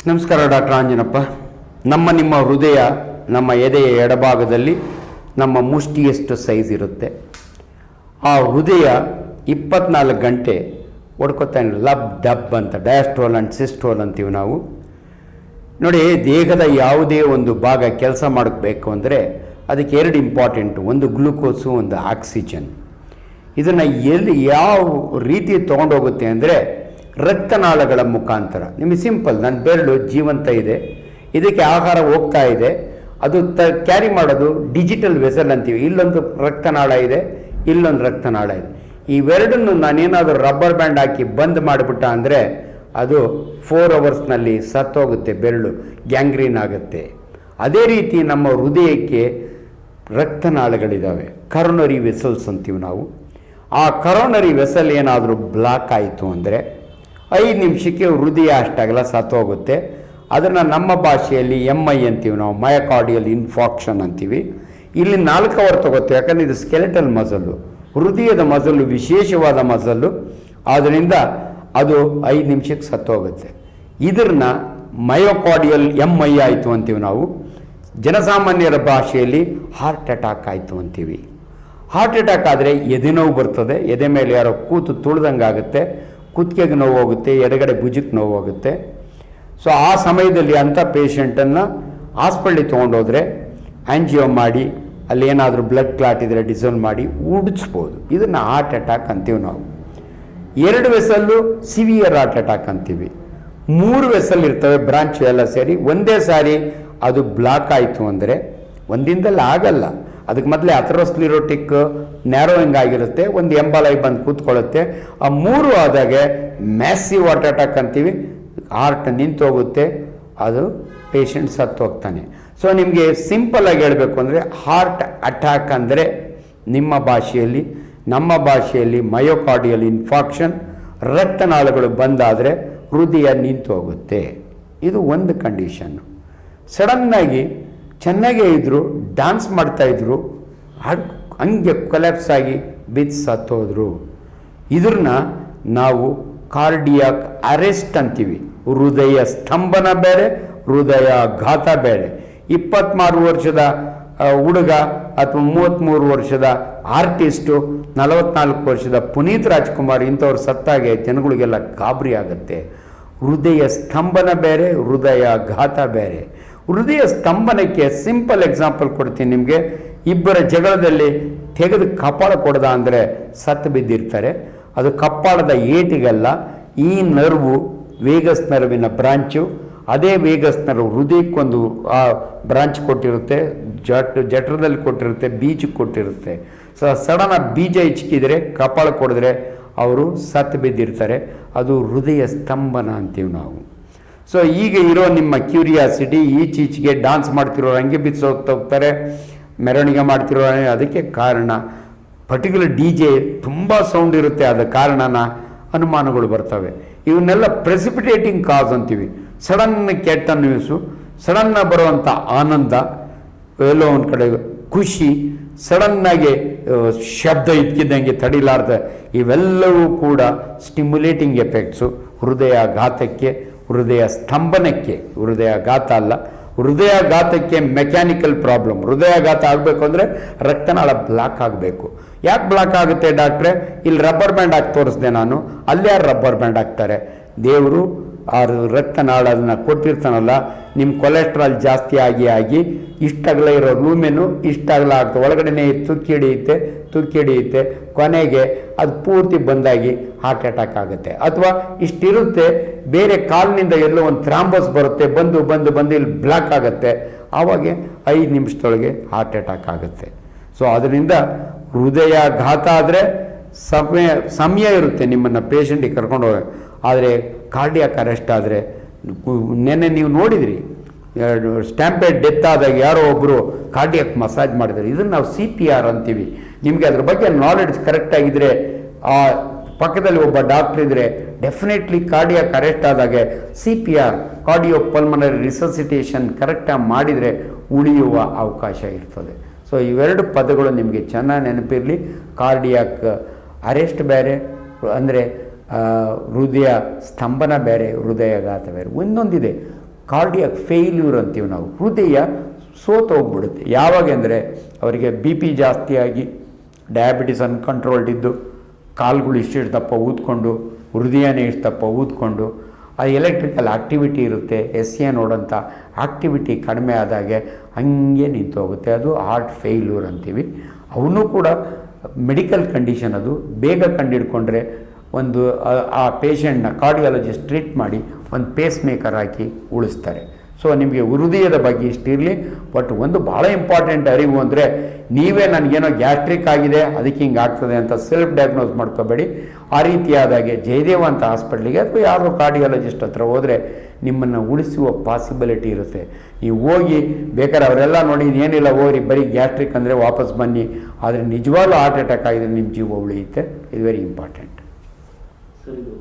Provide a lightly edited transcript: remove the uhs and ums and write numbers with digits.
ನಮಸ್ಕಾರ ಡಾಕ್ಟರ್ ಆಂಜನಪ್ಪ. ನಿಮ್ಮ ಹೃದಯ ನಮ್ಮ ಎದೆಯ ಎಡಭಾಗದಲ್ಲಿ ನಮ್ಮ ಮುಷ್ಟಿಯಷ್ಟು ಸೈಜ್ ಇರುತ್ತೆ. ಆ ಹೃದಯ 24 ಗಂಟೆ ಹೊಡ್ಕೊತಾನೆ, ಲಬ್ ಡಬ್ ಅಂತ, ಡಯಾಸ್ಟ್ರೋಲ್ ಆ್ಯಂಡ್ ಸಿಸ್ಟ್ರೋಲ್ ಅಂತೀವಿ ನಾವು. ನೋಡಿ, ದೇಹದ ಯಾವುದೇ ಒಂದು ಭಾಗ ಕೆಲಸ ಮಾಡಬೇಕು ಅಂದರೆ ಅದಕ್ಕೆ 2 ಇಂಪಾರ್ಟೆಂಟು, ಒಂದು ಗ್ಲೂಕೋಸು, ಒಂದು ಆಕ್ಸಿಜನ್. ಇದನ್ನು ಯಾವ ರೀತಿ ತೊಗೊಂಡೋಗುತ್ತೆ ಅಂದರೆ ರಕ್ತನಾಳಗಳ ಮುಖಾಂತರ. ನಿಮಗೆ ಸಿಂಪಲ್, ನನ್ನ ಬೆರಳು ಜೀವಂತ ಇದೆ, ಇದಕ್ಕೆ ಆಹಾರ ಹೋಗ್ತಾ ಇದೆ, ಅದು ಕ್ಯಾರಿ ಮಾಡೋದು ಡಿಜಿಟಲ್ ವೆಸಲ್ ಅಂತೀವಿ. ಇಲ್ಲೊಂದು ರಕ್ತನಾಳ ಇದೆ, ಇಲ್ಲೊಂದು ರಕ್ತನಾಳ ಇದೆ. ಇವೆರಡನ್ನು ನಾನೇನಾದರೂ ರಬ್ಬರ್ ಬ್ಯಾಂಡ್ ಹಾಕಿ ಬಂದ್ ಮಾಡಿಬಿಟ್ಟ ಅಂದರೆ ಅದು 4 ಅವರ್ಸ್ನಲ್ಲಿ ಸತ್ತೋಗುತ್ತೆ, ಬೆರಳು ಗ್ಯಾಂಗ್ರೀನ್ ಆಗುತ್ತೆ. ಅದೇ ರೀತಿ ನಮ್ಮ ಹೃದಯಕ್ಕೆ ರಕ್ತನಾಳಗಳಿದ್ದಾವೆ, ಕರೋನರಿ ವೆಸಲ್ಸ್ ಅಂತೀವಿ ನಾವು. ಆ ಕರೋನರಿ ವೆಸಲ್ ಏನಾದರೂ ಬ್ಲಾಕ್ ಆಯಿತು ಅಂದರೆ 5 ನಿಮಿಷಕ್ಕೆ ಹೃದಯ ಅಷ್ಟಾಗಲ್ಲ ಸತ್ತೋಗುತ್ತೆ. ಅದನ್ನು ನಮ್ಮ ಭಾಷೆಯಲ್ಲಿ MI ಅಂತೀವಿ ನಾವು, ಮಯೋಕಾರ್ಡಿಯಲ್ ಇನ್ಫಾರ್ಕ್ಷನ್ ಅಂತೀವಿ. ಇಲ್ಲಿ 4 ಅವರ್ ತಗೋತ್ತೆ, ಯಾಕಂದರೆ ಇದು ಸ್ಕೆಲೆಟಲ್ ಮಸಲ್ಲು, ಹೃದಯದ ಮಸಲ್ಲು ವಿಶೇಷವಾದ ಮಸಲ್ಲು. ಆದ್ದರಿಂದ ಅದು 5 ನಿಮಿಷಕ್ಕೆ ಸತ್ತೋಗುತ್ತೆ. ಇದನ್ನ ಮಯೋಕಾರ್ಡಿಯಲ್ MI ಆಯಿತು ಅಂತೀವಿ ನಾವು. ಜನಸಾಮಾನ್ಯರ ಭಾಷೆಯಲ್ಲಿ ಹಾರ್ಟ್ ಅಟ್ಯಾಕ್ ಆಯಿತು ಅಂತೀವಿ. ಹಾರ್ಟ್ ಅಟ್ಯಾಕ್ ಆದರೆ ಎದೆ ನೋವು ಬರ್ತದೆ, ಎದೆ ಮೇಲೆ ಯಾರೋ ಕೂತು ತುಳಿದಂಗೆ ಆಗುತ್ತೆ, ಕುತ್ತಿಗೆಗೆ ನೋವು ಹೋಗುತ್ತೆ, ಎಡಗಡೆ ಭುಜಕ್ಕೆ ನೋವು ಹೋಗುತ್ತೆ. ಸೊ ಆ ಸಮಯದಲ್ಲಿ ಅಂಥ ಪೇಷಂಟನ್ನು ಹಾಸ್ಪಿಟ್ಲಿಗೆ ತೊಗೊಂಡೋದ್ರೆ ಆ್ಯಂಜಿಯೋ ಮಾಡಿ ಅಲ್ಲಿ ಏನಾದರೂ ಬ್ಲಡ್ ಕ್ಲಾಟ್ ಇದ್ದರೆ ಡಿಸೋಲ್ವ್ ಮಾಡಿ ಉಡಿಸ್ಬೋದು. ಇದನ್ನು ಹಾರ್ಟ್ ಅಟ್ಯಾಕ್ ಅಂತೀವಿ ನಾವು. 2 ವೆಸಲ್ಲು ಸಿವಿಯರ್ ಹಾರ್ಟ್ ಅಟ್ಯಾಕ್ ಅಂತೀವಿ. 3 ವೆಸಲ್ ಇರ್ತವೆ, ಬ್ರಾಂಚ್ ಎಲ್ಲ ಸೇರಿ. ಒಂದೇ ಸಾರಿ ಅದು ಬ್ಲಾಕ್ ಆಯಿತು ಅಂದರೆ ಒಂದಿಂದಲ್ಲ ಆಗಲ್ಲ, ಅದಕ್ಕೆ ಮೊದಲೇ ಅಥೆರೋಸ್ಕ್ಲೆರೋಟಿಕ್ ನ್ಯಾರೋಯಿಂಗ್ ಆಗಿರುತ್ತೆ, ಒಂದು ಎಂಬಲೈ ಬಂದು ಕೂತ್ಕೊಳ್ಳುತ್ತೆ. ಆ 3 ಆದಾಗೆ ಮ್ಯಾಸಿವ್ ಹಾರ್ಟ್ ಅಟ್ಯಾಕ್ ಅಂತೀವಿ, ಹಾರ್ಟ್ ನಿಂತೋಗುತ್ತೆ, ಅದು ಪೇಷಂಟ್ ಸತ್ತು ಹೋಗ್ತಾನೆ. ಸೊ ನಿಮಗೆ ಸಿಂಪಲ್ಲಾಗಿ ಹೇಳಬೇಕು ಅಂದರೆ ಹಾರ್ಟ್ ಅಟ್ಯಾಕ್ ಅಂದರೆ ನಮ್ಮ ಭಾಷೆಯಲ್ಲಿ ಮಯೋಕಾರ್ಡಿಯಲ್ ಇನ್ಫಾರ್ಕ್ಷನ್, ರಕ್ತನಾಳಗಳು ಬಂದಾದರೆ ಹೃದಯ ನಿಂತು ಹೋಗುತ್ತೆ. ಇದು ಒಂದು ಕಂಡೀಷನ್ನು. ಸಡನ್ನಾಗಿ ಚೆನ್ನಾಗೇ ಇದ್ದರು, ಡ್ಯಾನ್ಸ್ ಮಾಡ್ತಾಯಿದ್ರು, ಹಂಗೆ ಕೊಲ್ಯಾಪ್ಸ್ ಆಗಿ ಬಿದ್ದು ಸತ್ತೋದ್ರು. ಇದನ್ನ ನಾವು ಕಾರ್ಡಿಯಾಕ್ ಅರೆಸ್ಟ್ ಅಂತೀವಿ. ಹೃದಯ ಸ್ತಂಭನ ಬೇರೆ, ಹೃದಯಾಘಾತ ಬೇರೆ. 23 ವರ್ಷದ ಹುಡುಗ ಅಥವಾ 33 ವರ್ಷದ ಆರ್ಟಿಸ್ಟು, 44 ವರ್ಷದ ಪುನೀತ್ ರಾಜ್ಕುಮಾರ್ ಇಂಥವ್ರು ಸತ್ತಾಗೆ ಜನಗಳಿಗೆಲ್ಲ ಗಾಬರಿ ಆಗುತ್ತೆ. ಹೃದಯ ಸ್ತಂಭನ ಬೇರೆ, ಹೃದಯಾಘಾತ ಬೇರೆ. ಹೃದಯ ಸ್ತಂಭನಕ್ಕೆ ಸಿಂಪಲ್ ಎಕ್ಸಾಂಪಲ್ ಕೊಡ್ತೀನಿ ನಿಮಗೆ. ಇಬ್ಬರ ಜಗಳದಲ್ಲಿ ತೆಗೆದು ಕಪಾಳ ಕೊಡ್ದ ಅಂದರೆ ಸತ್ತು ಬಿದ್ದಿರ್ತಾರೆ. ಅದು ಕಪ್ಪಾಳದ ಏಟಿಗಲ್ಲ, ಈ ನರ್ವು ವೇಗಸ್ ನರ್ವಿನ ಬ್ರಾಂಚು. ಅದೇ ವೇಗಸ್ ನರ್ವ್ ಹೃದಯಕ್ಕೊಂದು ಆ ಬ್ರಾಂಚ್ ಕೊಟ್ಟಿರುತ್ತೆ, ಜಠರದಲ್ಲಿ ಕೊಟ್ಟಿರುತ್ತೆ, ಬೀಜಕ್ಕೆ ಕೊಟ್ಟಿರುತ್ತೆ. ಸಡನ್ ಬೀಜ ಹಿಚ್ಕಿದ್ರೆ ಕಪಾಳ ಕೊಡಿದ್ರೆ ಅವರು ಸತ್ತು ಬಿದ್ದಿರ್ತಾರೆ. ಅದು ಹೃದಯ ಸ್ತಂಭನ ಅಂತೀವಿ ನಾವು. ಸೊ ಈಗ ಇರೋ ನಿಮ್ಮ ಕ್ಯೂರಿಯಾಸಿಟಿ, ಈಚೀಚೆಗೆ ಡ್ಯಾನ್ಸ್ ಮಾಡ್ತಿರೋ ಹಂಗೆ ಹೋಗ್ತಾರೆ, ಮೆರವಣಿಗೆ ಮಾಡ್ತಿರೋ, ಅದಕ್ಕೆ ಕಾರಣ ಪರ್ಟಿಕ್ಯುಲರ್ DJ ತುಂಬ ಸೌಂಡ್ ಇರುತ್ತೆ, ಅದ ಕಾರಣನ ಅನುಮಾನಗಳು ಬರ್ತವೆ. ಇವನ್ನೆಲ್ಲ ಪ್ರೆಸಿಪಿಟೇಟಿಂಗ್ ಕಾಸ್ ಅಂತೀವಿ. ಸಡನ್ ಕೆಟ್ಟ ನ್ಯೂಸು, ಸಡನ್ನ ಬರುವಂಥ ಆನಂದ, ಎಲ್ಲೋ ಒಂದು ಕಡೆ ಖುಷಿ, ಸಡನ್ನಾಗಿ ಶಬ್ದ ಇದ್ಕಿದ್ದಂಗೆ ತಡಿಲಾರ್ದ, ಇವೆಲ್ಲವೂ ಕೂಡ ಸ್ಟಿಮ್ಯುಲೇಟಿಂಗ್ ಎಫೆಕ್ಟ್ಸು ಹೃದಯಾಘಾತಕ್ಕೆ, ಹೃದಯ ಸ್ತಂಭನಕ್ಕೆ. ಹೃದಯಾಘಾತ ಅಲ್ಲ, ಹೃದಯಾಘಾತಕ್ಕೆ ಮೆಕ್ಯಾನಿಕಲ್ ಪ್ರಾಬ್ಲಮ್. ಹೃದಯಾಘಾತ ಆಗಬೇಕು ಅಂದರೆ ರಕ್ತನಾಳ ಬ್ಲಾಕ್ ಆಗಬೇಕು. ಯಾಕೆ ಬ್ಲಾಕ್ ಆಗುತ್ತೆ ಡಾಕ್ಟ್ರೆ? ಇಲ್ಲಿ ರಬ್ಬರ್ ಬ್ಯಾಂಡ್ ಹಾಕಿ ತೋರಿಸ್ದೆ ನಾನು, ಅಲ್ಲಿ ಯಾರು ರಬ್ಬರ್ ಬ್ಯಾಂಡ್ ಹಾಕ್ತಾರೆ? ದೇವರು ಆ ರಕ್ತನಾಳನ್ನು ಕೊಟ್ಟಿರ್ತಾನಲ್ಲ, ನಿಮ್ಮ ಕೊಲೆಸ್ಟ್ರಾಲ್ ಜಾಸ್ತಿ ಆಗಿ ಇಷ್ಟಾಗಲ ಇರೋ ಲೂಮೆನು ಇಷ್ಟಾಗಲ ಆಗ್ತದೆ, ಒಳಗಡೆನೇ ತುಕ್ಕಿ ಹಿಡಿಯುತ್ತೆ, ಕೊನೆಗೆ ಅದು ಪೂರ್ತಿ ಬಂದಾಗಿ ಹಾರ್ಟ್ ಅಟ್ಯಾಕ್ ಆಗುತ್ತೆ. ಅಥವಾ ಇಷ್ಟಿರುತ್ತೆ, ಬೇರೆ ಕಾಲಿನಿಂದ ಎಲ್ಲೋ ಒಂದು ಥ್ರಾಂಬೋಸ್ ಬರುತ್ತೆ, ಬಂದು ಇಲ್ಲಿ ಬ್ಲಾಕ್ ಆಗುತ್ತೆ, ಆವಾಗ 5 ನಿಮಿಷದೊಳಗೆ ಹಾರ್ಟ್ ಅಟ್ಯಾಕ್ ಆಗುತ್ತೆ. ಸೊ ಅದರಿಂದ ಹೃದಯಾಘಾತ ಆದರೆ ಸಮಯ ಇರುತ್ತೆ ನಿಮ್ಮನ್ನು ಪೇಷಂಟಿಗೆ ಕರ್ಕೊಂಡು ಹೋಗಿ. ಆದರೆ ಕಾರ್ಡಿಯಾಕ್ ಅರೆಸ್ಟ್ ಆದರೆ, ನೆನ್ನೆ ನೀವು ನೋಡಿದ್ರಿ, ಸ್ಟ್ಯಾಂಪೇಡ್ ಡೆತ್ ಆದಾಗ ಯಾರೋ ಒಬ್ಬರು ಕಾರ್ಡಿಯಾಕ್ ಮಸಾಜ್ ಮಾಡಿದ್ದಾರೆ. ಇದನ್ನು ನಾವು CPR ಅಂತೀವಿ. ನಿಮಗೆ ಅದ್ರ ಬಗ್ಗೆ ನಾಲೆಡ್ಜ್ ಕರೆಕ್ಟಾಗಿದ್ದರೆ, ಆ ಪಕ್ಕದಲ್ಲಿ ಒಬ್ಬ ಡಾಕ್ಟ್ರ್ ಇದ್ದರೆ ಡೆಫಿನೆಟ್ಲಿ ಕಾರ್ಡಿಯಾಕ್ ಅರೆಸ್ಟ್ ಆದಾಗೆ CPR, ಕಾರ್ಡಿಯೋ ಪಲ್ಮನರಿ ರಿಸಸಿಟೇಷನ್ ಕರೆಕ್ಟಾಗಿ ಮಾಡಿದರೆ ಉಳಿಯುವ ಅವಕಾಶ ಇರ್ತದೆ. ಸೊ ಇವೆರಡು ಪದಗಳು ನಿಮಗೆ ಚೆನ್ನಾಗಿ ನೆನಪಿರಲಿ. ಕಾರ್ಡಿಯಾಕ್ ಅರೆಸ್ಟ್ ಬೇರೆ ಅಂದರೆ ಹೃದಯ ಸ್ತಂಭನ ಬೇರೆ, ಹೃದಯಾಘಾತ ಬೇರೆ. ಒಂದೊಂದಿದೆ ಕಾರ್ಡಿಯಾಕ್ ಫೇಲ್ಯೂರ್ ಅಂತೀವಿ ನಾವು, ಹೃದಯ ಸೋತೋಗ್ಬಿಡುತ್ತೆ. ಯಾವಾಗ ಅಂದರೆ ಅವರಿಗೆ ಬಿ ಪಿ ಜಾಸ್ತಿಯಾಗಿ ಡಯಾಬಿಟಿಸ್ ಅನ್ಕಂಟ್ರೋಲ್ಡ್ ಇದ್ದು ಕಾಲುಗಳು ಇಷ್ಟಿಷ್ಟು ದಪ್ಪ ಊದ್ಕೊಂಡು, ಹೃದಯನೇ ಇಷ್ಟು ದಪ್ಪ ಊದ್ಕೊಂಡು, ಆ ಎಲೆಕ್ಟ್ರಿಕಲ್ ಆಕ್ಟಿವಿಟಿ ಇರುತ್ತೆ, ಎಸ್ ಎ ನೋಡೋಂಥ ಆಕ್ಟಿವಿಟಿ ಕಡಿಮೆ ಆದಾಗೆ ಹಂಗೆ ನಿಂತೋಗುತ್ತೆ. ಅದು ಹಾರ್ಟ್ ಫೇಲ್ಯೂರ್ ಅಂತೀವಿ. ಅವನು ಕೂಡ ಮೆಡಿಕಲ್ ಕಂಡೀಷನ್, ಅದು ಬೇಗ ಕಂಡುಹಿಡ್ಕೊಂಡ್ರೆ ಒಂದು ಆ ಪೇಷಂಟ್ನ ಕಾರ್ಡಿಯಾಲಜಿಸ್ಟ್ ಟ್ರೀಟ್ ಮಾಡಿ ಒಂದು ಪೇಸ್ ಮೇಕರ್ ಹಾಕಿ ಉಳಿಸ್ತಾರೆ. ಸೊ ನಿಮಗೆ ಹೃದಯದ ಬಗ್ಗೆ ಇಷ್ಟಿರಲಿ. ಬಟ್ ಒಂದು ಭಾಳ ಇಂಪಾರ್ಟೆಂಟ್ ಅರಿವು ಅಂದರೆ, ನೀವೇ ನನಗೇನೋ ಗ್ಯಾಸ್ಟ್ರಿಕ್ ಆಗಿದೆ ಅದಕ್ಕೆ ಹಿಂಗೆ ಆಗ್ತದೆ ಅಂತ ಸೆಲ್ಫ್ ಡಯಾಗ್ನೋಸ್ ಮಾಡ್ಕೋಬೇಡಿ. ಆ ರೀತಿಯಾದಾಗೆ ಜಯದೇವ ಅಂತ ಹಾಸ್ಪಿಟ್ಲಿಗೆ ಅಥವಾ ಯಾರೋ ಕಾರ್ಡಿಯಾಲಜಿಸ್ಟ್ ಹತ್ರ ಹೋದರೆ ನಿಮ್ಮನ್ನು ಉಳಿಸುವ ಪಾಸಿಬಿಲಿಟಿ ಇರುತ್ತೆ. ನೀವು ಹೋಗಿ ಬೇಕಾದ್ರೆ ಅವರೆಲ್ಲ ನೋಡಿ ಏನಿಲ್ಲ ಹೋಗ್ರಿ ಬರೀ ಗ್ಯಾಸ್ಟ್ರಿಕ್ ಅಂದರೆ ವಾಪಸ್ ಬನ್ನಿ, ಆದರೆ ನಿಜವಾಗ್ಲೂ ಹಾರ್ಟ್ ಅಟ್ಯಾಕ್ ಆಗಿದ್ರೆ ನಿಮ್ಮ ಜೀವ ಉಳಿಯುತ್ತೆ. ಇದು ವೆರಿ ಇಂಪಾರ್ಟೆಂಟ್. ಸರ್, ಇದು